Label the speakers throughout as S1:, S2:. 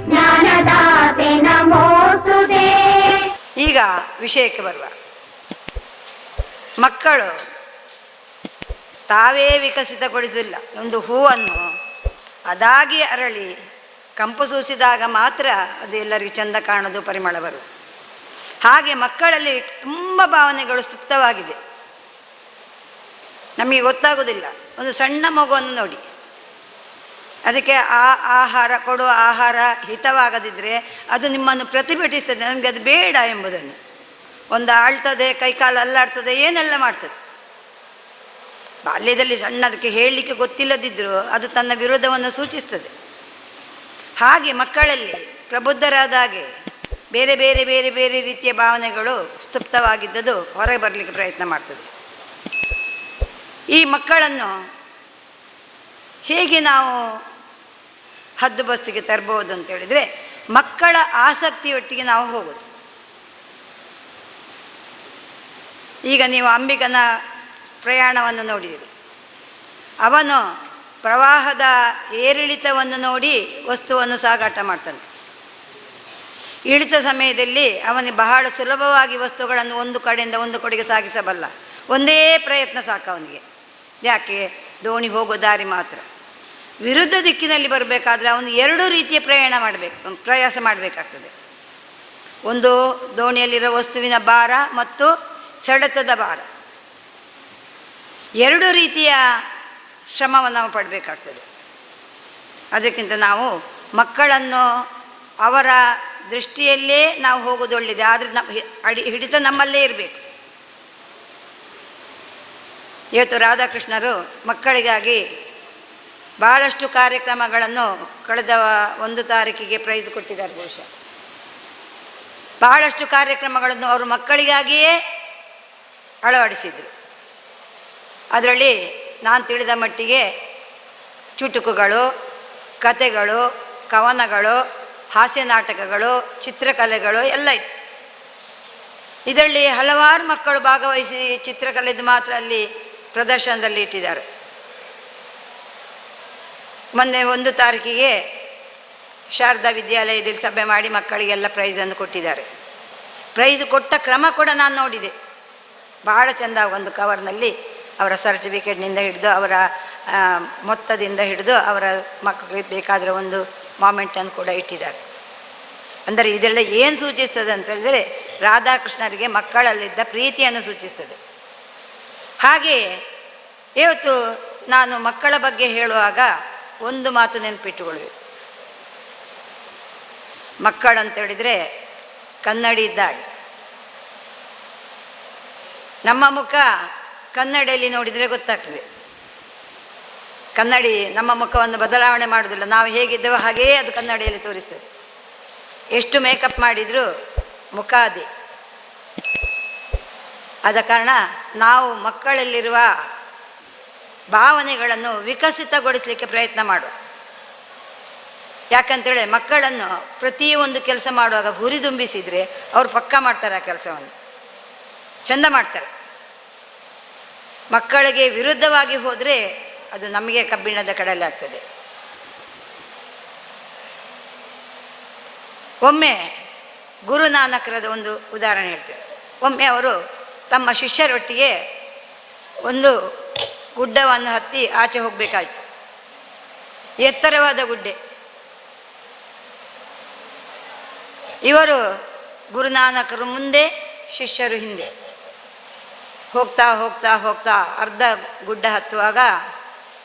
S1: ಜ್ಞಾನದಾತೆ ನಮೋಸ್ತುತೆ.
S2: ಈಗ ವಿಷಯಕ್ಕೆ ಬರುವ. ಮಕ್ಕಳು ತಾವೇ ವಿಕಸಿತಗೊಳಿಸಲಿಲ್ಲ. ಒಂದು ಹೂವನ್ನು ಅದಾಗಿ ಅರಳಿ ಕಂಪು ಸೂಸಿದಾಗ ಮಾತ್ರ ಅದು ಎಲ್ಲರಿಗೂ ಚೆಂದ ಕಾಣೋದು, ಪರಿಮಳ ಬರುವುದು. ಹಾಗೆ ಮಕ್ಕಳಲ್ಲಿ ತುಂಬ ಭಾವನೆಗಳು ಸುಪ್ತವಾಗಿದೆ, ನಮಗೆ ಗೊತ್ತಾಗೋದಿಲ್ಲ. ಒಂದು ಸಣ್ಣ ಮಗುವನ್ನು ನೋಡಿ, ಅದಕ್ಕೆ ಕೊಡುವ ಆಹಾರ ಹಿತವಾಗದಿದ್ದರೆ ಅದು ನಿಮ್ಮನ್ನು ಪ್ರತಿಭಟಿಸ್ತದೆ, ನನಗೆ ಅದು ಬೇಡ ಎಂಬುದನ್ನು. ಒಂದು ಆಳ್ತದೆ, ಕೈಕಾಲು ಅಲ್ಲಾಡ್ತದೆ, ಏನೆಲ್ಲ ಮಾಡ್ತದೆ. ಬಾಲ್ಯದಲ್ಲಿ ಸಣ್ಣದಕ್ಕೆ ಹೇಳಲಿಕ್ಕೆ ಗೊತ್ತಿಲ್ಲದಿದ್ದರೂ ಅದು ತನ್ನ ವಿರೋಧವನ್ನು ಸೂಚಿಸ್ತದೆ. ಹಾಗೆ ಮಕ್ಕಳಲ್ಲಿ ಪ್ರಬುದ್ಧರಾದಾಗೆ ಬೇರೆ ಬೇರೆ ಬೇರೆ ಬೇರೆ ರೀತಿಯ ಭಾವನೆಗಳು ಸ್ತುಪ್ತವಾಗಿದ್ದದು ಹೊರಗೆ ಬರಲಿಕ್ಕೆ ಪ್ರಯತ್ನ ಮಾಡ್ತದೆ. ಈ ಮಕ್ಕಳನ್ನು ಹೇಗೆ ನಾವು ಹದ್ದುಬಸ್ತಿಗೆ ತರ್ಬೋದು ಅಂತೇಳಿದರೆ, ಮಕ್ಕಳ ಆಸಕ್ತಿಯೊಟ್ಟಿಗೆ ನಾವು ಹೋಗೋದು. ಈಗ ನೀವು ಅಂಬಿಗನ ಪ್ರಯಾಣವನ್ನು ನೋಡಿದಿರಿ. ಅವನು ಪ್ರವಾಹದ ಏರಿಳಿತವನ್ನು ನೋಡಿ ವಸ್ತುವನ್ನು ಸಾಗಾಟ ಮಾಡ್ತಾನೆ. ಇಳಿತ ಸಮಯದಲ್ಲಿ ಅವನಿಗೆ ಬಹಳ ಸುಲಭವಾಗಿ ವಸ್ತುಗಳನ್ನು ಒಂದು ಕಡೆಯಿಂದ ಒಂದು ಕಡೆಗೆ ಸಾಗಿಸಬಲ್ಲ. ಒಂದೇ ಪ್ರಯತ್ನ ಸಾಕು ಅವನಿಗೆ. ಯಾಕೆ? ದೋಣಿ ಹೋಗೋ ದಾರಿ ಮಾತ್ರ. ವಿರುದ್ಧ ದಿಕ್ಕಿನಲ್ಲಿ ಬರಬೇಕಾದ್ರೆ ಅವನು ಎರಡು ರೀತಿಯ ಪ್ರಯಾಸ ಮಾಡಬೇಕಾಗ್ತದೆ. ಒಂದು ದೋಣಿಯಲ್ಲಿರೋ ವಸ್ತುವಿನ ಭಾರ ಮತ್ತು ಸೆಳೆತದ ಭಾರ, ಎರಡು ರೀತಿಯ ಶ್ರಮವನ್ನು ನಾವು ಪಡಬೇಕಾಗ್ತದೆ. ಅದಕ್ಕಿಂತ ನಾವು ಮಕ್ಕಳನ್ನು ಅವರ ದೃಷ್ಟಿಯಲ್ಲೇ ನಾವು ಹೋಗೋದು ಒಳ್ಳೆಯದು. ಆದರೆ ಹಿಡಿತ ನಮ್ಮಲ್ಲೇ ಇರಬೇಕು. ಇವತ್ತು ರಾಧಾಕೃಷ್ಣರು ಮಕ್ಕಳಿಗಾಗಿ ಭಾಳಷ್ಟು ಕಾರ್ಯಕ್ರಮಗಳನ್ನು ಕಳೆದ 1 ತಾರೀಕಿಗೆ ಪ್ರೈಸ್ ಕೊಟ್ಟಿದ್ದಾರೆ. ಬಹುಶಃ ಬಹಳಷ್ಟು ಕಾರ್ಯಕ್ರಮಗಳನ್ನು ಅವರು ಮಕ್ಕಳಿಗಾಗಿಯೇ ಅಳವಡಿಸಿದರು. ಅದರಲ್ಲಿ ನಾನು ತಿಳಿದ ಮಟ್ಟಿಗೆ ಚುಟುಕುಗಳು, ಕಥೆಗಳು, ಕವನಗಳು, ಹಾಸ್ಯ ನಾಟಕಗಳು, ಚಿತ್ರಕಲೆಗಳು ಎಲ್ಲ ಇತ್ತು. ಇದರಲ್ಲಿ ಹಲವಾರು ಮಕ್ಕಳು ಭಾಗವಹಿಸಿ ಚಿತ್ರಕಲೆದು ಮಾತ್ರ ಅಲ್ಲಿ ಪ್ರದರ್ಶನದಲ್ಲಿ ಇಟ್ಟಿದ್ದಾರೆ. ಮೊನ್ನೆ 1 ತಾರೀಕಿಗೆ ಶಾರದಾ ವಿದ್ಯಾಲಯದಲ್ಲಿ ಸಭೆ ಮಾಡಿ ಮಕ್ಕಳಿಗೆಲ್ಲ ಪ್ರೈಸನ್ನು ಕೊಟ್ಟಿದ್ದಾರೆ. ಪ್ರೈಸ್ ಕೊಟ್ಟ ಕ್ರಮ ಕೂಡ ನಾನು ನೋಡಿದೆ. ಭಾಳ ಚೆಂದ. ಒಂದು ಕವರ್ನಲ್ಲಿ ಅವರ ಸರ್ಟಿಫಿಕೇಟ್ನಿಂದ ಹಿಡಿದು, ಅವರ ಮೊತ್ತದಿಂದ ಹಿಡಿದು, ಅವರ ಮಕ್ಕಳಿಗೆ ಬೇಕಾದರೆ ಒಂದು ಮಾಮೆಂಟನ್ನು ಕೂಡ ಇಟ್ಟಿದ್ದಾರೆ. ಅಂದರೆ ಇದೆಲ್ಲ ಏನು ಸೂಚಿಸ್ತದೆ ಅಂತ ಹೇಳಿದರೆ, ರಾಧಾಕೃಷ್ಣರಿಗೆ ಮಕ್ಕಳಲ್ಲಿದ್ದ ಪ್ರೀತಿಯನ್ನು ಸೂಚಿಸ್ತದೆ. ಹಾಗೆಯೇ ಇವತ್ತು ನಾನು ಮಕ್ಕಳ ಬಗ್ಗೆ ಹೇಳುವಾಗ ಒಂದು ಮಾತು ನೆನಪಿಟ್ಟುಕೊಳ್ಬೇಕು. ಮಕ್ಕಳಂತೇಳಿದರೆ ಕನ್ನಡಿ ಇದ್ದಾಗೆ. ನಮ್ಮ ಮುಖ ಕನ್ನಡಿಯಲ್ಲಿ ನೋಡಿದರೆ ಗೊತ್ತಾಗ್ತದೆ. ಕನ್ನಡಿ ನಮ್ಮ ಮುಖವನ್ನು ಬದಲಾವಣೆ ಮಾಡೋದಿಲ್ಲ. ನಾವು ಹೇಗಿದ್ದೇವೋ ಹಾಗೆಯೇ ಅದು ಕನ್ನಡಿಯಲ್ಲಿ ತೋರಿಸ್ತದೆ. ಎಷ್ಟು ಮೇಕಪ್ ಮಾಡಿದರೂ ಮುಖ ಅದೇ. ಆದ ಕಾರಣ ನಾವು ಮಕ್ಕಳಲ್ಲಿರುವ ಭಾವನೆಗಳನ್ನು ವಿಕಸಿತಗೊಳಿಸಲಿಕ್ಕೆ ಪ್ರಯತ್ನ ಮಾಡುವ. ಯಾಕಂತೇಳಿ ಮಕ್ಕಳನ್ನು ಪ್ರತಿಯೊಂದು ಕೆಲಸ ಮಾಡುವಾಗ ಹುರಿದುಂಬಿಸಿದರೆ ಅವರು ಪಕ್ಕಾ ಮಾಡ್ತಾರೆ, ಆ ಕೆಲಸವನ್ನು ಚೆಂದ ಮಾಡ್ತಾರೆ. ಮಕ್ಕಳಿಗೆ ವಿರುದ್ಧವಾಗಿ ಹೋದರೆ ಅದು ನಮಗೆ ಕಬ್ಬಿಣದ ಕಡಲೆ ಆಗ್ತದೆ. ಒಮ್ಮೆ ಗುರುನಾನಕರದ ಒಂದು ಉದಾಹರಣೆ ಹೇಳ್ತೇವೆ. ಒಮ್ಮೆ ಅವರು ತಮ್ಮ ಶಿಷ್ಯರೊಟ್ಟಿಗೆ ಒಂದು ಗುಡ್ಡವನ್ನು ಹತ್ತಿ ಆಚೆ ಹೋಗಬೇಕಾಯ್ತು. ಎತ್ತರವಾದ ಗುಡ್ಡೆ. ಇವರು ಗುರುನಾನಕರು ಮುಂದೆ, ಶಿಷ್ಯರು ಹಿಂದೆ. ಹೋಗ್ತಾ ಹೋಗ್ತಾ ಹೋಗ್ತಾ ಅರ್ಧ ಗುಡ್ಡ ಹತ್ತುವಾಗ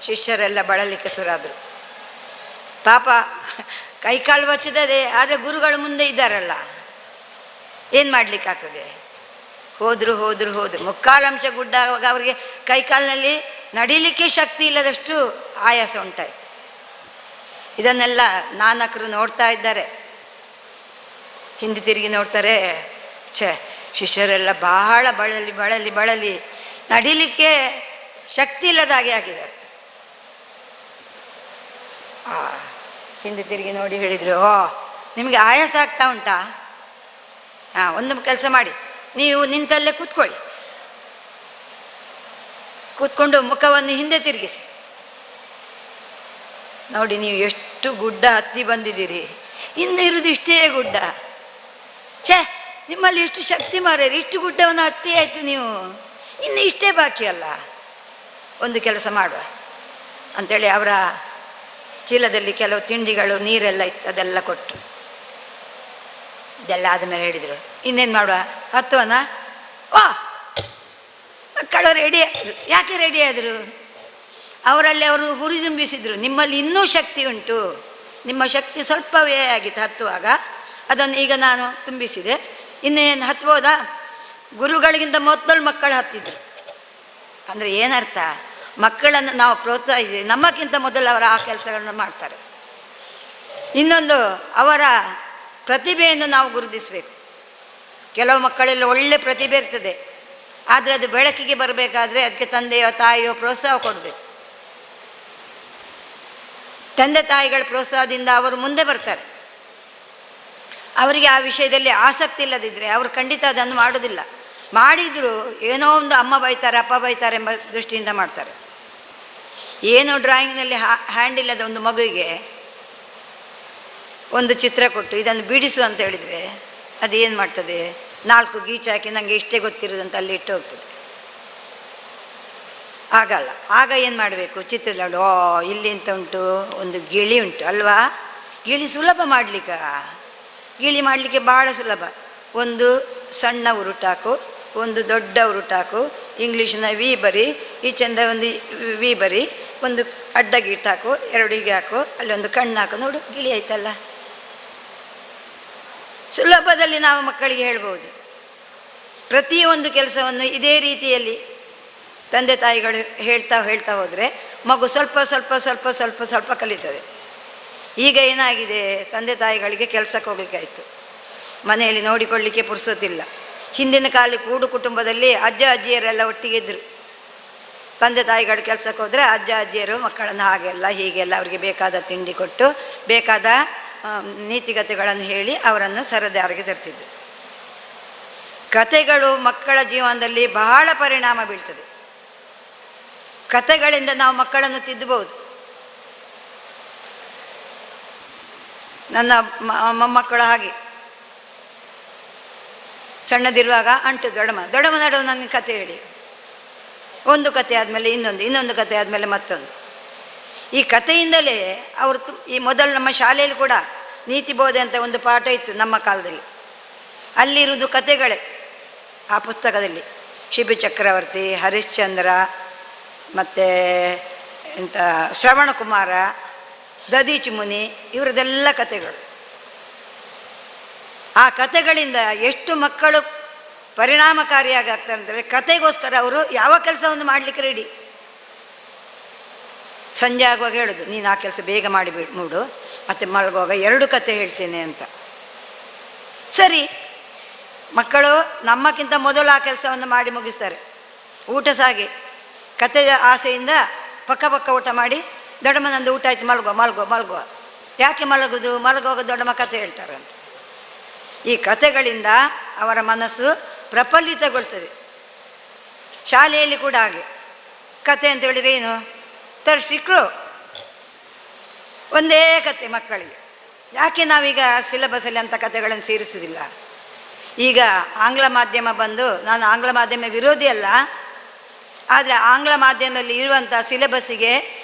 S2: ಶಿಷ್ಯರೆಲ್ಲ ಬಳಲಿಕ್ಕೆ ಶುರುವಾದರು. ಪಾಪ ಕೈಕಾಲು ಬಚ್ಚಿದೆ, ಆದರೆ ಗುರುಗಳು ಮುಂದೆ ಇದ್ದಾರಲ್ಲ, ಏನು ಮಾಡಲಿಕ್ಕಾಗ್ತದೆ? ಹೋದರು ಹೋದರು ಹೋದರು. ಮುಕ್ಕಾಲಂಶ ಗುಡ್ಡ ಆಗುವಾಗ ಅವರಿಗೆ ಕೈಕಾಲಿನಲ್ಲಿ ನಡಿಲಿಕ್ಕೆ ಶಕ್ತಿ ಇಲ್ಲದಷ್ಟು ಆಯಾಸ ಉಂಟಾಯಿತು. ಇದನ್ನೆಲ್ಲ ನಾನಕರು ನೋಡ್ತಾ ಇದ್ದಾರೆ. ಹಿಂದೆ ತಿರುಗಿ ನೋಡ್ತಾರೆ, ಶಿಷ್ಯರೆಲ್ಲ ಬಹಳ ಬಳಲಿ ಬಳಲಿ ಬಳಲಿ ನಡಿಲಿಕ್ಕೆ ಶಕ್ತಿ ಇಲ್ಲದಾಗೆ ಆಗಿದ್ದಾರೆ. ಹಿಂದೆ ತಿರುಗಿ ನೋಡಿ ಹೇಳಿದರು, ಓ ನಿಮಗೆ ಆಯಾಸ ಆಗ್ತಾ ಉಂಟಾ? ಒಂದು ಕೆಲಸ ಮಾಡಿ, ನೀವು ನಿಂತಲ್ಲೇ ಕೂತ್ಕೊಳ್ಳಿ. ಕೂತ್ಕೊಂಡು ಮುಖವನ್ನು ಹಿಂದೆ ತಿರುಗಿಸಿ. ನೋಡಿ ನೀವು ಎಷ್ಟು ಗುಡ್ಡ ಹತ್ತಿ ಬಂದಿದ್ದೀರಿ, ಇನ್ನು ಇರುವುದು ಇಷ್ಟೇ ಗುಡ್ಡ. ಛೇ, ನಿಮ್ಮಲ್ಲಿ ಎಷ್ಟು ಶಕ್ತಿ ಮಾರ್ಯಾರ, ಇಷ್ಟು ಗುಡ್ಡವನ್ನು ಹತ್ತಿ ಆಯಿತು ನೀವು, ಇನ್ನು ಇಷ್ಟೇ ಬಾಕಿ ಅಲ್ಲ. ಒಂದು ಕೆಲಸ ಮಾಡುವ ಅಂಥೇಳಿ ಅವರ ಚೀಲದಲ್ಲಿ ಕೆಲವು ತಿಂಡಿಗಳು ನೀರೆಲ್ಲ ಇತ್ತು, ಅದೆಲ್ಲ ಕೊಟ್ಟು ಇದೆಲ್ಲ ಆದಮೇಲೆ ಹೇಳಿದರು, ಇನ್ನೇನು ಮಾಡುವ, ಹತ್ತುವನ. ವಾ, ಮಕ್ಕಳು ರೆಡಿ ಆದರು. ಯಾಕೆ ರೆಡಿ ಆದರು? ಅವರಲ್ಲಿ ಅವರು ಹುರಿದುಂಬಿಸಿದರು, ನಿಮ್ಮಲ್ಲಿ ಇನ್ನೂ ಶಕ್ತಿ ಉಂಟು, ನಿಮ್ಮ ಶಕ್ತಿ ಸ್ವಲ್ಪವೇ ಆಗಿತ್ತು ಹತ್ತುವಾಗ, ಅದನ್ನು ಈಗ ನಾನು ತುಂಬಿಸಿದೆ, ಇನ್ನೇನು ಹತ್ಬೋದಾ? ಗುರುಗಳಿಗಿಂತ ಮೊದಲು ಮಕ್ಕಳು ಹತ್ತಿದ್ರು. ಅಂದರೆ ಏನರ್ಥ? ಮಕ್ಕಳನ್ನು ನಾವು ಪ್ರೋತ್ಸಾಹಿಸಿ ನಮ್ಮಕ್ಕಿಂತ ಮೊದಲು ಅವರ ಆ ಕೆಲಸಗಳನ್ನು ಮಾಡ್ತಾರೆ. ಇನ್ನೊಂದು, ಅವರ ಪ್ರತಿಭೆಯನ್ನು ನಾವು ಗುರುತಿಸಬೇಕು. ಕೆಲವು ಮಕ್ಕಳೆಲ್ಲ ಒಳ್ಳೆ ಪ್ರತಿಭೆ ಇರ್ತದೆ, ಆದರೆ ಅದು ಬೆಳಕಿಗೆ ಬರಬೇಕಾದ್ರೆ ಅದಕ್ಕೆ ತಂದೆಯೋ ತಾಯಿಯೋ ಪ್ರೋತ್ಸಾಹ ಕೊಡಬೇಕು. ತಂದೆ ತಾಯಿಗಳ ಪ್ರೋತ್ಸಾಹದಿಂದ ಅವರು ಮುಂದೆ ಬರ್ತಾರೆ. ಅವರಿಗೆ ಆ ವಿಷಯದಲ್ಲಿ ಆಸಕ್ತಿ ಇಲ್ಲದಿದ್ದರೆ ಅವರು ಖಂಡಿತ ಅದನ್ನು ಮಾಡೋದಿಲ್ಲ. ಮಾಡಿದರೂ ಏನೋ ಒಂದು ಅಮ್ಮ ಬೈತಾರೆ ಅಪ್ಪ ಬೈತಾರೆ ಎಂಬ ದೃಷ್ಟಿಯಿಂದ ಮಾಡ್ತಾರೆ. ಏನೋ ಡ್ರಾಯಿಂಗ್ನಲ್ಲಿ ಹ್ಯಾಂಡ್ ಇಲ್ಲದ ಒಂದು ಮಗುವಿಗೆ ಒಂದು ಚಿತ್ರ ಕೊಟ್ಟು ಇದನ್ನು ಬಿಡಿಸು ಅಂತ ಹೇಳಿದರೆ ಅದು ಏನು ಮಾಡ್ತದೆ? 4 ಗೀಚು ಹಾಕಿ ನನಗೆ ಇಷ್ಟೇ ಗೊತ್ತಿರೋದಂತ ಅಲ್ಲಿ ಇಟ್ಟು ಹೋಗ್ತದೆ. ಆಗಲ್ಲ. ಆಗ ಏನು ಮಾಡಬೇಕು? ಚಿತ್ರದಲ್ಲಿ ಇಲ್ಲಿ ಅಂತ ಉಂಟು, ಒಂದು ಗಿಳಿ ಉಂಟು ಅಲ್ವಾ, ಗಿಳಿ ಸುಲಭ ಮಾಡಲಿಕ್ಕ, ಗಿಳಿ ಮಾಡಲಿಕ್ಕೆ ಭಾಳ ಸುಲಭ. ಒಂದು ಸಣ್ಣ ಉರುಟಾಕು, ಒಂದು ದೊಡ್ಡ ಉರುಟಾಕು, ಇಂಗ್ಲೀಷಿನ ವಿ ಬರಿ, ಈ ಚಂದ ಒಂದು ವಿ ಬರಿ, ಒಂದು ಅಡ್ಡ ಗೀಟ್ ಹಾಕು, 2 ಹೀಗೆ ಹಾಕು, ಅಲ್ಲಿ ಒಂದು ಕಣ್ಣು ಹಾಕು, ನೋಡು ಗಿಳಿ ಆಯ್ತಲ್ಲ. ಸುಲಭದಲ್ಲಿ ನಾವು ಮಕ್ಕಳಿಗೆ ಹೇಳ್ಬೋದು. ಪ್ರತಿಯೊಂದು ಕೆಲಸವನ್ನು ಇದೇ ರೀತಿಯಲ್ಲಿ ತಂದೆ ತಾಯಿಗಳು ಹೇಳ್ತಾ ಹೋದರೆ ಮಗು ಸ್ವಲ್ಪ ಸ್ವಲ್ಪ ಸ್ವಲ್ಪ ಸ್ವಲ್ಪ ಸ್ವಲ್ಪ ಕಲಿತದೆ. ಈಗ ಏನಾಗಿದೆ, ತಂದೆ ತಾಯಿಗಳಿಗೆ ಕೆಲಸಕ್ಕೆ ಹೋಗ್ಲಿಕ್ಕೆ ಆಯಿತು, ಮನೆಯಲ್ಲಿ ನೋಡಿಕೊಳ್ಳಲಿಕ್ಕೆ ಪುರ್ಸೋತಿಲ್ಲ. ಹಿಂದಿನ ಕಾಲ ಕೂಡು ಕುಟುಂಬದಲ್ಲಿ ಅಜ್ಜ ಅಜ್ಜಿಯರೆಲ್ಲ ಒಟ್ಟಿಗೆ ಇದ್ದರು. ತಂದೆ ತಾಯಿಗಳು ಕೆಲಸಕ್ಕೆ ಹೋದರೆ ಅಜ್ಜ ಅಜ್ಜಿಯರು ಮಕ್ಕಳನ್ನು ಹಾಗೆಲ್ಲ ಹೀಗೆಲ್ಲ ಅವರಿಗೆ ಬೇಕಾದ ತಿಂಡಿ ಕೊಟ್ಟು ಬೇಕಾದ ನೀತಿಗತೆಗಳನ್ನು ಹೇಳಿ ಅವರನ್ನು ಸರದಾರಿಗೆ ತರ್ತಿದ್ರು. ಕತೆಗಳು ಮಕ್ಕಳ ಜೀವನದಲ್ಲಿ ಬಹಳ ಪರಿಣಾಮ ಬೀಳ್ತದೆ. ಕತೆಗಳಿಂದ ನಾವು ಮಕ್ಕಳನ್ನು ತಿದ್ದಬಹುದು. ನನ್ನ ಮೊಮ್ಮಕ್ಕಳು ಹಾಗೆ ಸಣ್ಣದಿರುವಾಗ ಅಂಟು ದೊಡಮ ನಡುವೆ ನನಗೆ ಕತೆ ಹೇಳಿ, ಒಂದು ಕತೆ ಆದಮೇಲೆ ಇನ್ನೊಂದು ಕತೆ ಆದಮೇಲೆ ಮತ್ತೊಂದು. ಈ ಕಥೆಯಿಂದಲೇ ಅವರು ಈ ಮೊದಲು ನಮ್ಮ ಶಾಲೆಯಲ್ಲಿ ಕೂಡ ನೀತಿ ಬೋಧೆ ಅಂತ ಒಂದು ಪಾಠ ಇತ್ತು ನಮ್ಮ ಕಾಲದಲ್ಲಿ. ಅಲ್ಲಿರುವುದು ಕತೆಗಳೇ. ಆ ಪುಸ್ತಕದಲ್ಲಿ ಶಿಬಿ ಚಕ್ರವರ್ತಿ, ಹರಿಶ್ಚಂದ್ರ, ಮತ್ತು ಎಂಥ ಶ್ರವಣಕುಮಾರ, ದದೀಚಿ ಮುನಿ, ಇವರದೆಲ್ಲ ಕತೆಗಳು. ಆ ಕತೆಗಳಿಂದ ಎಷ್ಟು ಮಕ್ಕಳು ಪರಿಣಾಮಕಾರಿಯಾಗಿ ಆಗ್ತಾರೆ ಅಂದರೆ, ಕತೆಗೋಸ್ಕರ ಅವರು ಯಾವ ಕೆಲಸವನ್ನು ಮಾಡಲಿಕ್ಕೆ ರೆಡಿ. ಸಂಜೆ ಆಗುವಾಗ ಹೇಳೋದು, ನೀನು ಆ ಕೆಲಸ ಬೇಗ ಮೂಡು, ಮತ್ತು ಮಲಗುವಾಗ 2 ಕತೆ ಹೇಳ್ತೇನೆ ಅಂತ. ಸರಿ, ಮಕ್ಕಳು ನಮ್ಮಕ್ಕಿಂತ ಮೊದಲು ಆ ಕೆಲಸವನ್ನು ಮಾಡಿ ಮುಗಿಸ್ತಾರೆ. ಊಟ ಸಾಗಿ ಕತೆಯ ಆಸೆಯಿಂದ ಪಕ್ಕ ಊಟ ಮಾಡಿ, ದೊಡ್ಡಮ್ಮನಂದು ಊಟ ಆಯ್ತು ಮಲಗುವ. ಯಾಕೆ ಮಲಗುವಾಗ ದೊಡ್ಡಮ್ಮ ಕತೆ ಹೇಳ್ತಾರೆ ಅಂತ. ಈ ಕತೆಗಳಿಂದ ಅವರ ಮನಸ್ಸು ಪ್ರಫುಲ್ಲಿತಗೊಳ್ತದೆ. ಶಾಲೆಯಲ್ಲಿ ಕೂಡ ಹಾಗೆ. ಕತೆ ಅಂತ ಹೇಳಿದರೆ ಏನು? ತರ್ಶಿಕ್ರು ಒಂದೇ ಕತೆ ಮಕ್ಕಳಿಗೆ. ಯಾಕೆ ನಾವೀಗ ಸಿಲೆಬಸಲ್ಲಿ ಅಂಥ ಕತೆಗಳನ್ನು ಸೇರಿಸೋದಿಲ್ಲ? ಈಗ ಆಂಗ್ಲ ಮಾಧ್ಯಮ ಬಂದು, ನಾನು ಆಂಗ್ಲ ಮಾಧ್ಯಮ ವಿರೋಧಿ ಅಲ್ಲ, ಆದರೆ ಆಂಗ್ಲ ಮಾಧ್ಯಮದಲ್ಲಿ ಇರುವಂಥ ಸಿಲೆಬಸ್ಸಿಗೆ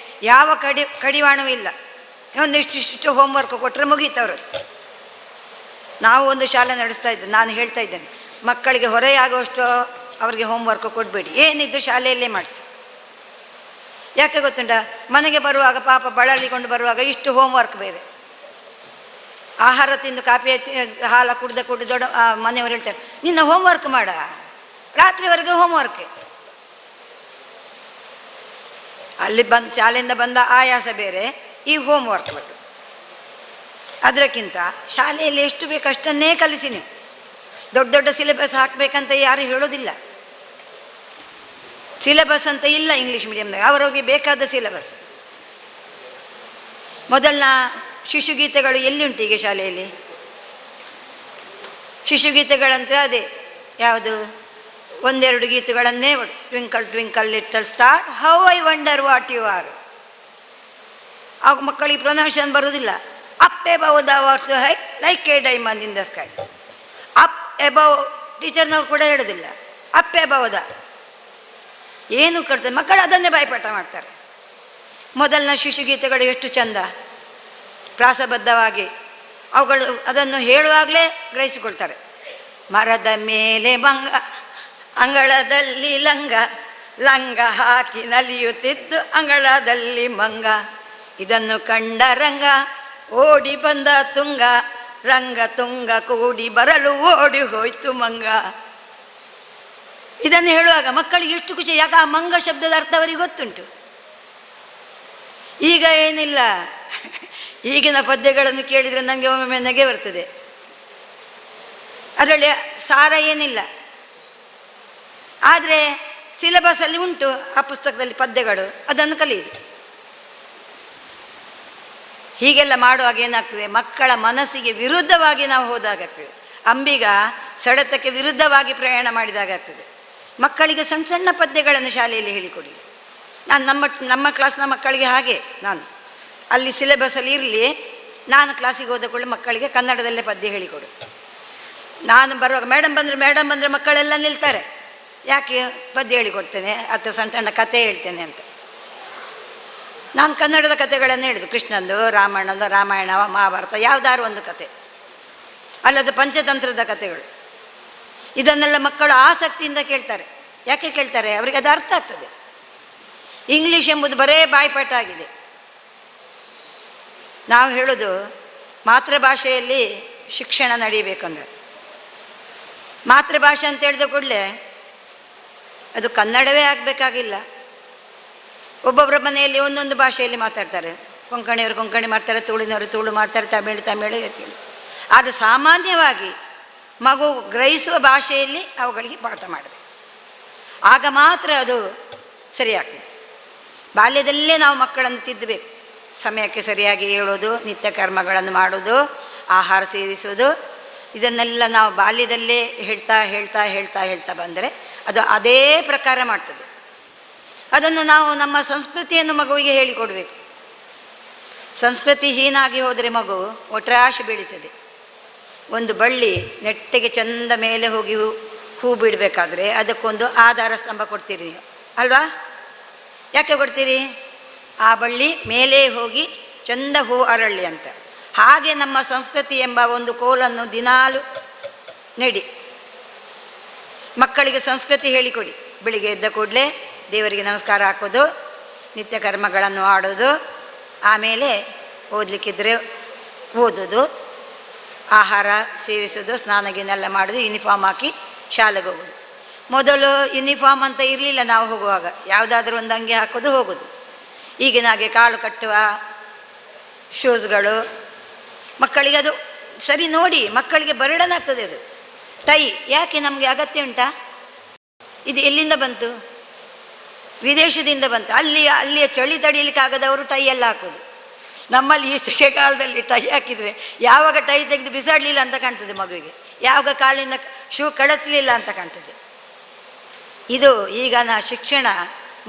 S2: ಯಾವ ಕಡಿವಾಣವೂ ಇಲ್ಲ. ಒಂದಿಷ್ಟು ಹೋಮ್ವರ್ಕ್ ಕೊಟ್ಟರೆ ಮುಗೀತವ್ರದ್ದು. ನಾವು ಒಂದು ಶಾಲೆ ನಡೆಸ್ತಾ ಇದ್ದೇವೆ. ನಾನು ಹೇಳ್ತಾ ಇದ್ದೇನೆ, ಮಕ್ಕಳಿಗೆ ಹೊರೆಯಾಗುವಷ್ಟು ಅವರಿಗೆ ಹೋಮ್ವರ್ಕ್ ಕೊಡಬೇಡಿ, ಏನಿದ್ರು ಶಾಲೆಯಲ್ಲೇ ಮಾಡಿಸಿ. ಯಾಕೆ ಗೊತ್ತುಂಟ? ಮನೆಗೆ ಬರುವಾಗ ಪಾಪ ಬಳಲಿಕೊಂಡು ಬರುವಾಗ ಇಷ್ಟು ಹೋಮ್ವರ್ಕ್ ಬೇರೆ. ಆಹಾರ ತಿಂದು ಕಾಫಿ ಹಾಲು ಕುಡ್ದು ದೊಡ್ಡ ಮನೆಯವರು ಹೇಳ್ತಾರೆ, ನಿನ್ನ ಹೋಮ್ವರ್ಕ್ ಮಾಡ, ರಾತ್ರಿವರೆಗೆ ಹೋಮ್ವರ್ಕ್. ಅಲ್ಲಿ ಶಾಲೆಯಿಂದ ಬಂದ ಆಯಾಸ ಬೇರೆ, ಈ ಹೋಮ್ವರ್ಕ್ ಬೇರೆ. ಅದಕ್ಕಿಂತ ಶಾಲೆಯಲ್ಲಿ ಎಷ್ಟು ಬೇಕು ಅಷ್ಟನ್ನೇ ಕಲಿಸಿ. ನೀವು ದೊಡ್ಡ ಸಿಲೆಬಸ್ ಹಾಕಬೇಕಂತ ಯಾರು ಹೇಳೋದಿಲ್ಲ. ಸಿಲೆಬಸ್ ಅಂತ ಇಲ್ಲ ಇಂಗ್ಲೀಷ್ ಮೀಡಿಯಮ್ದಾಗ, ಅವರವ್ರಿಗೆ ಬೇಕಾದ ಸಿಲೆಬಸ್. ಮೊದಲನ ಶಿಶುಗೀತೆಗಳು ಎಲ್ಲಿ ಉಂಟು ಈಗ ಶಾಲೆಯಲ್ಲಿ? ಶಿಶುಗೀತೆಗಳಂತ ಅದೇ ಯಾವುದು, 1-2 ಗೀತೆಗಳನ್ನೇ, twinkle twinkle little star, how I wonder what you are. ಆಗ ಮಕ್ಕಳಿಗೆ ಪ್ರೊನೌನ್ಷನ್ ಬರೋದಿಲ್ಲ. Up above the what's high like a diamond in the sky. Up above ಟೀಚರ್ನವ್ರು ಕೂಡ ಹೇಳೋದಿಲ್ಲ, ಅಪ್ ಎಬವ್ ದ ಏನು ಕಟ್ತಾರೆ ಮಕ್ಕಳು ಅದನ್ನೇ ಬಾಯ್ಪಾಠ ಮಾಡ್ತಾರೆ. ಮೊದಲಿನ ಶಿಶುಗೀತೆಗಳು ಎಷ್ಟು ಚಂದ, ಪ್ರಾಸಬದ್ಧವಾಗಿ ಅವುಗಳು ಅದನ್ನು ಹೇಳುವಾಗಲೇ ಗ್ರಹಿಸಿಕೊಳ್ತಾರೆ. ಮರದ ಮೇಲೆ ಮಂಗ, ಅಂಗಳದಲ್ಲಿ ಲಂಗ, ಲಂಗ ಹಾಕಿ ನಲಿಯುತ್ತಿದ್ದು ಅಂಗಳದಲ್ಲಿ ಮಂಗ, ಇದನ್ನು ಕಂಡ ರಂಗ ಓಡಿ ಬಂದ ತುಂಗ, ರಂಗ ತುಂಗ ಕೂಡಿ ಬರಲು ಓಡಿ ಹೋಯ್ತು ಮಂಗ. ಇದನ್ನು ಹೇಳುವಾಗ ಮಕ್ಕಳಿಗೆ ಎಷ್ಟು ಖುಷಿ, ಯಾಕೆ ಆ ಮಂಗ ಶಬ್ದದ ಅರ್ಥ ಅವರಿಗೆ ಗೊತ್ತುಂಟು. ಈಗ ಏನಿಲ್ಲ, ಈಗಿನ ಪದ್ಯಗಳನ್ನು ಕೇಳಿದರೆ ನನಗೆ ಒಮ್ಮೊಮ್ಮೆ ನಗೆ ಬರ್ತದೆ. ಅದರಲ್ಲಿ ಸಾರ ಏನಿಲ್ಲ, ಆದರೆ ಸಿಲೆಬಸಲ್ಲಿ ಉಂಟು ಆ ಪುಸ್ತಕದಲ್ಲಿ ಪದ್ಯಗಳು, ಅದನ್ನು ಕಲಿಯಿರಿ. ಹೀಗೆಲ್ಲ ಮಾಡುವಾಗ ಏನಾಗ್ತದೆ, ಮಕ್ಕಳ ಮನಸ್ಸಿಗೆ ವಿರುದ್ಧವಾಗಿ ನಾವು ಹೋದಾಗತ್ತವೆ. ಅಂಬಿಗ ಸೆಳೆತಕ್ಕೆ ವಿರುದ್ಧವಾಗಿ ಪ್ರಯಾಣ ಮಾಡಿದಾಗಾಗ್ತದೆ. ಮಕ್ಕಳಿಗೆ ಸಣ್ಣ ಸಣ್ಣ ಪದ್ಯಗಳನ್ನು ಶಾಲೆಯಲ್ಲಿ ಹೇಳಿಕೊಡಿ. ನಾನು ನಮ್ಮ ಕ್ಲಾಸ್ನ ಮಕ್ಕಳಿಗೆ ಹಾಗೆ, ನಾನು ಅಲ್ಲಿ ಸಿಲೆಬಸಲ್ಲಿ ಇರಲಿ, ನಾನು ಕ್ಲಾಸಿಗೆ ಹೋದ ಕೂಡಲೇ ಮಕ್ಕಳಿಗೆ ಕನ್ನಡದಲ್ಲೇ ಪದ್ಯ ಹೇಳಿಕೊಡು. ನಾನು ಬರುವಾಗ ಮೇಡಮ್ ಬಂದರೆ ಮಕ್ಕಳೆಲ್ಲ ನಿಲ್ತಾರೆ, ಯಾಕೆ ಪದ್ಯ ಹೇಳಿಕೊಡ್ತೇನೆ ಅಥವಾ ಸಣ್ಣ ಸಣ್ಣ ಕತೆ ಹೇಳ್ತೇನೆ ಅಂತ. ನಾನು ಕನ್ನಡದ ಕಥೆಗಳನ್ನು ಹೇಳಿದ್ದು, ಕೃಷ್ಣಂದು, ರಾಮಣ್ಣಂದು, ರಾಮಾಯಣ, ಮಹಾಭಾರತ, ಯಾವುದಾದ್ರು ಒಂದು ಕತೆ, ಅಲ್ಲದು ಪಂಚತಂತ್ರದ ಕಥೆಗಳು. ಇದನ್ನೆಲ್ಲ ಮಕ್ಕಳು ಆಸಕ್ತಿಯಿಂದ ಕೇಳ್ತಾರೆ. ಯಾಕೆ ಕೇಳ್ತಾರೆ? ಅವರಿಗೆ ಅದು ಅರ್ಥ ಆಗ್ತದೆ. ಇಂಗ್ಲೀಷ್ ಎಂಬುದು ಬರೇ ಬಾಯ್ಪಾಠ ಆಗಿದೆ. ನಾವು ಹೇಳೋದು ಮಾತೃಭಾಷೆಯಲ್ಲಿ ಶಿಕ್ಷಣ ನಡೀಬೇಕಂದ್ರೆ, ಮಾತೃಭಾಷೆ ಅಂತ ಹೇಳಿದ ಕೂಡಲೇ ಅದು ಕನ್ನಡವೇ ಆಗಬೇಕಾಗಿಲ್ಲ. ಒಬ್ಬೊಬ್ಬರ ಮನೆಯಲ್ಲಿ ಒಂದೊಂದು ಭಾಷೆಯಲ್ಲಿ ಮಾತಾಡ್ತಾರೆ. ಕೊಂಕಣಿಯವರು ಕೊಂಕಣಿ ಮಾಡ್ತಾರೆ, ತುಳುನವರು ತುಳು ಮಾಡ್ತಾರೆ, ತಮಿಳು ಹೇಳ್ತೀವಿ. ಆದರೆ ಸಾಮಾನ್ಯವಾಗಿ ಮಗು ಗ್ರಹಿಸುವ ಭಾಷೆಯಲ್ಲಿ ಅವುಗಳಿಗೆ ಪಾಠ ಮಾಡಬೇಕು, ಆಗ ಮಾತ್ರ ಅದು ಸರಿಯಾಗ್ತದೆ. ಬಾಲ್ಯದಲ್ಲೇ ನಾವು ಮಕ್ಕಳನ್ನು ತಿದ್ದಬೇಕು. ಸಮಯಕ್ಕೆ ಸರಿಯಾಗಿ ಹೇಳೋದು, ನಿತ್ಯ ಕರ್ಮಗಳನ್ನು ಮಾಡೋದು, ಆಹಾರ ಸೇವಿಸೋದು, ಇದನ್ನೆಲ್ಲ ನಾವು ಬಾಲ್ಯದಲ್ಲೇ ಹೇಳ್ತಾ ಹೇಳ್ತಾ ಹೇಳ್ತಾ ಹೇಳ್ತಾ ಬಂದರೆ ಅದು ಅದೇ ಪ್ರಕಾರ ಮಾಡ್ತದೆ. ಅದನ್ನು ನಾವು ನಮ್ಮ ಸಂಸ್ಕೃತಿಯನ್ನು ಮಗುವಿಗೆ ಹೇಳಿಕೊಡಬೇಕು. ಸಂಸ್ಕೃತಿ ಹೀನಾಗಿ ಹೋದರೆ ಮಗು ಒಟ್ರಾಶಿ ಬೆಳೀತದೆ. ಒಂದು ಬಳ್ಳಿ ನೆಟ್ಟಗೆ ಚಂದ ಮೇಲೆ ಹೋಗಿ ಹೂ ಬಿಡಬೇಕಾದ್ರೆ ಅದಕ್ಕೊಂದು ಆಧಾರ ಸ್ತಂಭ ಕೊಡ್ತೀರಿ ಅಲ್ವಾ? ಯಾಕೆ ಕೊಡ್ತೀರಿ? ಆ ಬಳ್ಳಿ ಮೇಲೆ ಹೋಗಿ ಚಂದ ಹೂ ಅರಳಿ ಅಂತ. ಹಾಗೆ ನಮ್ಮ ಸಂಸ್ಕೃತಿ ಎಂಬ ಒಂದು ಕೋಲನ್ನು ದಿನಾಲು ನೆಡಿ. ಮಕ್ಕಳಿಗೆ ಸಂಸ್ಕೃತಿ ಹೇಳಿಕೊಡಿ. ಬೆಳಿಗ್ಗೆ ಎದ್ದ ಕೂಡಲೇ ದೇವರಿಗೆ ನಮಸ್ಕಾರ ಹಾಕೋದು, ನಿತ್ಯ ಕರ್ಮಗಳನ್ನು ಆಡೋದು, ಆಮೇಲೆ ಓದಲಿಕ್ಕಿದ್ರೆ ಓದೋದು, ಆಹಾರ ಸೇವಿಸೋದು, ಸ್ನಾನ ಗಿನ್ನೆಲ್ಲ ಮಾಡೋದು, ಯೂನಿಫಾರ್ಮ್ ಹಾಕಿ ಶಾಲೆಗೆ ಹೋಗೋದು. ಮೊದಲು ಯೂನಿಫಾರ್ಮ್ ಅಂತ ಇರಲಿಲ್ಲ. ನಾವು ಹೋಗುವಾಗ ಯಾವುದಾದ್ರೂ ಒಂದು ಅಂಗಿ ಹಾಕೋದು ಹೋಗೋದು. ಈಗಿನ ಹಾಗೆ ಕಾಲು ಕಟ್ಟುವ ಶೂಸ್ಗಳು ಮಕ್ಕಳಿಗೆ ಅದು ಸರಿ ನೋಡಿ, ಮಕ್ಕಳಿಗೆ ಬರ್ಡನ್ ಆಗ್ತದೆ ಅದು. ಟೈ ಯಾಕೆ ನಮಗೆ ಅಗತ್ಯ ಉಂಟಾ? ಇದು ಎಲ್ಲಿಂದ ಬಂತು? ವಿದೇಶದಿಂದ ಬಂತು. ಅಲ್ಲಿಯ ಚಳಿ ತಡೀಲಿಕ್ಕಾಗದವರು ಟೈ ಎಲ್ಲ ಹಾಕೋದು. ನಮ್ಮಲ್ಲಿ ಈ ಸೆಕೆಗಾಲದಲ್ಲಿ ಟೈ ಹಾಕಿದರೆ ಯಾವಾಗ ಟೈ ತೆಗೆದು ಬಿಸಾಡಲಿಲ್ಲ ಅಂತ ಕಾಣ್ತದೆ ಮಗುವಿಗೆ, ಯಾವಾಗ ಕಾಲಿನ ಶೂ ಕಳಿಸ್ಲಿಲ್ಲ ಅಂತ ಕಾಣ್ತದೆ. ಇದು ಈಗಿನ ಶಿಕ್ಷಣ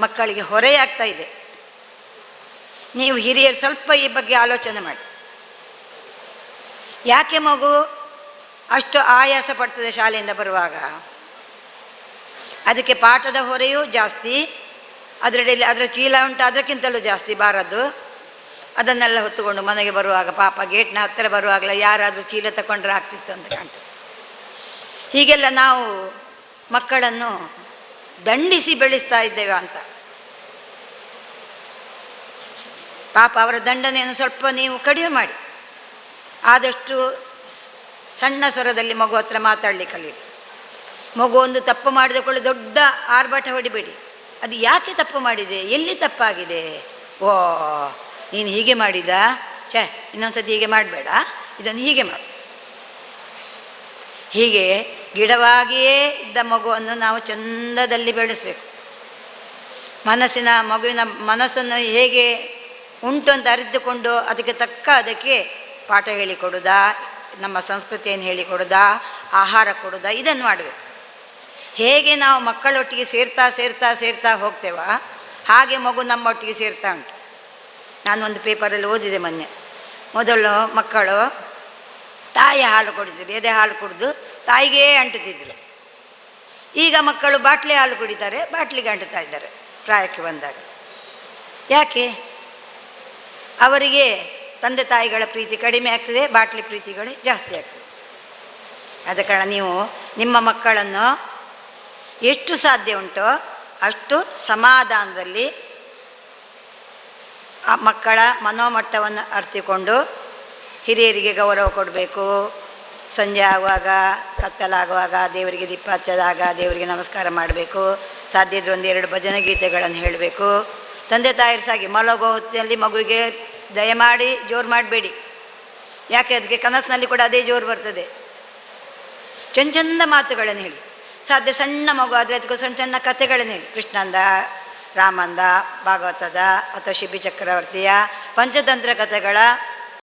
S2: ಮಕ್ಕಳಿಗೆ ಹೊರೆಯಾಗ್ತಾ ಇದೆ. ನೀವು ಹಿರಿಯರು ಸ್ವಲ್ಪ ಈ ಬಗ್ಗೆ ಆಲೋಚನೆ ಮಾಡಿ. ಯಾಕೆ ಮಗು ಅಷ್ಟು ಆಯಾಸ ಪಡ್ತದೆ ಶಾಲೆಯಿಂದ ಬರುವಾಗ? ಅದಕ್ಕೆ ಪಾಠದ ಹೊರೆಯೂ ಜಾಸ್ತಿ, ಅದರ ಚೀಲ ಉಂಟು ಅದಕ್ಕಿಂತಲೂ ಜಾಸ್ತಿ ಬಾರದ್ದು. ಅದನ್ನೆಲ್ಲ ಹೊತ್ತುಕೊಂಡು ಮನೆಗೆ ಬರುವಾಗ ಪಾಪ ಗೇಟ್ನ ಹತ್ತಿರ ಬರುವಾಗಲ ಯಾರಾದರೂ ಚೀಲ ತಗೊಂಡ್ರೆ ಆಗ್ತಿತ್ತು ಅಂತ ಕಾಣ್ತದೆ. ಹೀಗೆಲ್ಲ ನಾವು ಮಕ್ಕಳನ್ನು ದಂಡಿಸಿ ಬೆಳೆಸ್ತಾ ಇದ್ದೇವೆ ಅಂತ. ಪಾಪ ಅವರ ದಂಡನೆಯನ್ನು ಸ್ವಲ್ಪ ನೀವು ಕಡಿಮೆ ಮಾಡಿ. ಆದಷ್ಟು ಸಣ್ಣ ಸ್ವರದಲ್ಲಿ ಮಗು ಹತ್ರ ಮಾತಾಡಲಿಕ್ಕೆ ಕಲೀರಿ. ಮಗು ಒಂದು ತಪ್ಪು ಮಾಡಿದ ಕೂಡಲೇ ದೊಡ್ಡ ಆರ್ಭಟ ಹೊಡಿಬೇಡಿ. ಅದು ಯಾಕೆ ತಪ್ಪು ಮಾಡಿದೆ, ಎಲ್ಲಿ ತಪ್ಪಾಗಿದೆ, ಓ ನೀನು ಹೀಗೆ ಮಾಡಿದ, ಇನ್ನೊಂದ್ಸತಿ ಹೀಗೆ ಮಾಡಬೇಡ, ಇದನ್ನು ಹೀಗೆ ಮಾಡು. ಹೀಗೆ ಗಿಡವಾಗಿಯೇ ಇದ್ದ ಮಗುವನ್ನು ನಾವು ಚಂದದಲ್ಲಿ ಬೆಳೆಸಬೇಕು. ಮಗುವಿನ ಮನಸ್ಸನ್ನು ಹೇಗೆ ಉಂಟು ಅಂತ ಅರಿತುಕೊಂಡು ಅದಕ್ಕೆ ಪಾಠ ಹೇಳಿಕೊಡೋದಾ, ನಮ್ಮ ಸಂಸ್ಕೃತಿಯನ್ನು ಹೇಳಿಕೊಡೋದಾ, ಆಹಾರ ಕೊಡೋದಾ, ಇದನ್ನು ಮಾಡಬೇಕು. ಹೇಗೆ ನಾವು ಮಕ್ಕಳೊಟ್ಟಿಗೆ ಸೇರ್ತಾ ಹೋಗ್ತೇವ, ಹಾಗೆ ಮಗು ನಮ್ಮೊಟ್ಟಿಗೆ ಸೇರ್ತಾ ಉಂಟು. ನಾನೊಂದು ಪೇಪರಲ್ಲಿ ಓದಿದೆ ಮೊನ್ನೆ. ಮೊದಲು ಮಕ್ಕಳು ತಾಯಿ ಹಾಲು ಕುಡಿತಿದ್ರು, ಎದೆ ಹಾಲು ಕುಡಿದು ತಾಯಿಗೇ ಅಂಟುತ್ತಿದ್ರು. ಈಗ ಮಕ್ಕಳು ಬಾಟ್ಲಿ ಹಾಲು ಕುಡಿತಾರೆ, ಬಾಟ್ಲಿಗೆ ಅಂಟುತ್ತಾ ಇದ್ದಾರೆ ಪ್ರಾಯಕ್ಕೆ ಬಂದಾಗ. ಯಾಕೆ? ಅವರಿಗೆ ತಂದೆ ತಾಯಿಗಳ ಪ್ರೀತಿ ಕಡಿಮೆ ಆಗ್ತದೆ, ಬಾಟ್ಲಿ ಪ್ರೀತಿಗಳು ಜಾಸ್ತಿ ಆಗ್ತದೆ. ಆದ ಕಾರಣ ನೀವು ನಿಮ್ಮ ಮಕ್ಕಳನ್ನು ಎಷ್ಟು ಸಾಧ್ಯ ಉಂಟೋ ಅಷ್ಟು ಸಮಾಧಾನದಲ್ಲಿ ಆ ಮಕ್ಕಳ ಮನೋಮಟ್ಟವನ್ನು ಅರ್ಥಿಕೊಂಡು ಹಿರಿಯರಿಗೆ ಗೌರವ ಕೊಡಬೇಕು. ಸಂಜೆ ಆಗುವಾಗ, ಕತ್ತಲಾಗುವಾಗ ದೇವರಿಗೆ ದೀಪ ಹಚ್ಚದಾಗ ದೇವರಿಗೆ ನಮಸ್ಕಾರ ಮಾಡಬೇಕು. ಸಾಧ್ಯ ಇದ್ದರೆ ಒಂದೆರಡು ಭಜನೆ ಗೀತೆಗಳನ್ನು ಹೇಳಬೇಕು. ತಂದೆ ತಾಯಿರು ಸಾಗಿ ಮಲಗೋ ಹೊತ್ತಿನಲ್ಲಿ ಮಗುವಿಗೆ ದಯಮಾಡಿ ಜೋರು ಮಾಡಬೇಡಿ. ಯಾಕೆ? ಅದಕ್ಕೆ ಕನಸಿನಲ್ಲಿ ಕೂಡ ಅದೇ ಜೋರು ಬರ್ತದೆ. ಚೆಂದ ಚೆಂದ ಮಾತುಗಳನ್ನು ಹೇಳಿ. ಸಾಧ್ಯ ಸಣ್ಣ ಮಗು ಆದರೆ ಅದಕ್ಕೂ ಸಣ್ಣ ಸಣ್ಣ ಕಥೆಗಳನ್ನು ಹೇಳಿ. ಕೃಷ್ಣಂದ, ರಾಮಂದ, ಭಾಗವತದ ಅಥವಾ ಶಿಬಿ ಚಕ್ರವರ್ತಿಯ ಪಂಚತಂತ್ರ ಕಥೆಗಳ